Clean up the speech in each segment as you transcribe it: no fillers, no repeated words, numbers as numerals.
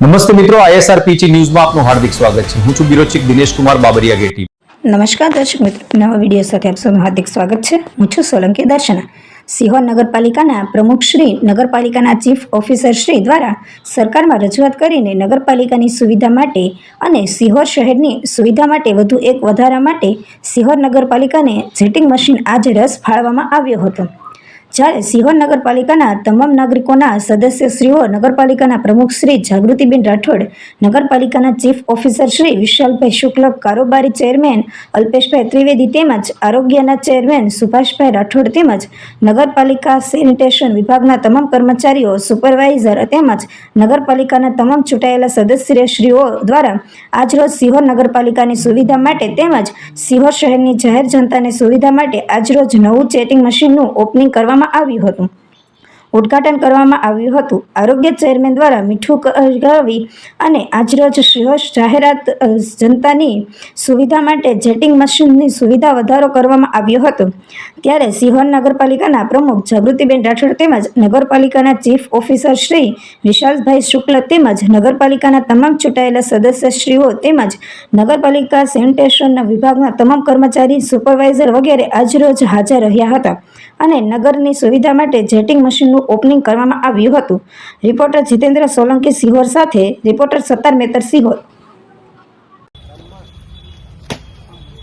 નમસ્તે મિત્રો, ISRPG ન્યૂઝમાં આપનું હાર્દિક સ્વાગત છે। હું છું બ્યુરો ચીફ દિનેશ કુમાર બાબરિયા ગેટી। નમસ્કાર દર્શક મિત્રો, નવા વિડીયો સાથે આપ સૌનું હાર્દિક સ્વાગત છે। હું છું સોલંકી દર્શના। સિહોર નગરપાલિકાના પ્રમુખ શ્રી, નગરપાલિકાના ચીફ ઓફિસર શ્રી દ્વારા સરકારમાં રજૂઆત કરીને નગરપાલિકાની સુવિધા માટે અને સિહોર શહેરની સુવિધા માટે વધુ એક વધારા માટે સિહોર નગરપાલિકાને જેટિંગ મશીન આજ રસ ફાળવવામાં આવ્યો હતો। જ્યારે સિહોર નગરપાલિકાના તમામ નાગરિકોના સદસ્યશ્રીઓ, નગરપાલિકાના પ્રમુખ શ્રી જાગૃતિબેન રાઠોડ, નગરપાલિકાના ચીફ ઓફિસર શ્રી વિશાલભાઈ શુક્લ, કારોબારી ચેરમેન અલ્પેશભાઈ ત્રિવેદી તેમજ આરોગ્યના ચેરમેન સુભાષભાઈ રાઠોડ તેમજ નગરપાલિકા સેનિટેશન વિભાગના તમામ કર્મચારીઓ, સુપરવાઇઝર તેમજ નગરપાલિકાના તમામ ચૂંટાયેલા સદસ્યશ્રીઓ દ્વારા આજરોજ સિહોર નગરપાલિકાની સુવિધા માટે તેમજ સિહોર શહેરની જાહેર જનતાની સુવિધા માટે આજરોજ નવું ચેટિંગ મશીનનું ઓપનિંગ કરવામાં આવ્યું હતું, ઉદ્ઘાટન કરવામાં આવ્યું હતું। આરોગ્ય ચેરમેન દ્વારા મીઠું કરાવી અને આજરોજ સિહોર જાહેરાત જનતાની સુવિધા માટે જેટિંગ મશીનની સુવિધા વધારો કરવામાં આવ્યો હતો। ત્યારે સિહોર નગરપાલિકાના પ્રમુખ જાગૃતિબેન રાઠોડ તેમજ નગરપાલિકાના ચીફ ઓફિસર શ્રી વિશાલભાઈ શુક્લ તેમજ નગરપાલિકાના તમામ ચૂંટાયેલા સદસ્યશ્રીઓ તેમજ નગરપાલિકા સેનિટેશન વિભાગના તમામ કર્મચારી, સુપરવાઇઝર વગેરે આજરોજ હાજર રહ્યા હતા અને નગરની સુવિધા માટે જેટિંગ મશીનનું ઓપનિંગ કરવામાં આવ્યું હતું। રિપોર્ટર જીતેન્દ્ર સોલંકી સિહોર સાથે રિપોર્ટર સત્તાર મેતર સિહોર।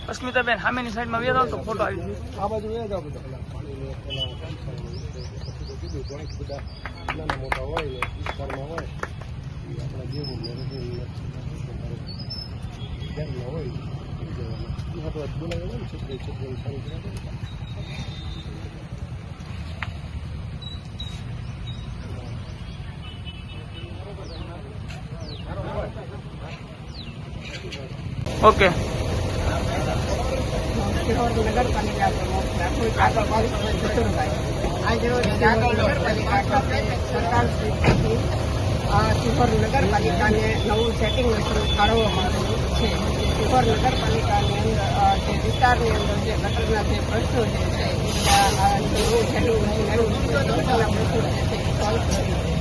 અસ્મિતાબેન સામેની સાઈડમાં વ્યા જાવ તો ફોટો આવી જશે। આ બાજુ વ્યા જાવ બધા નાના મોટા હોય ને વિસ્તારમાં હોય આપણા જેવું ધ્યાનમાં હોય બોલાવે ને છોકરી સારી ઓકે। સિહોર નગરપાલિકા પ્રમુખ આજરોજ નગરપાલિકા ખાતે સરકારશ્રીથી સિહોર નગરપાલિકાને નવું સેટિંગ મશીન ફાળવવામાં આવ્યું છે। સિહોર નગરપાલિકાની અંદર જે વિસ્તારની અંદર જે ગટરના જે પ્રશ્નો જે છે નવું સેટિંગ મશીન આવ્યું છે, ગટરના પ્રશ્નો જે છે સોલ્વ કર્યું છે।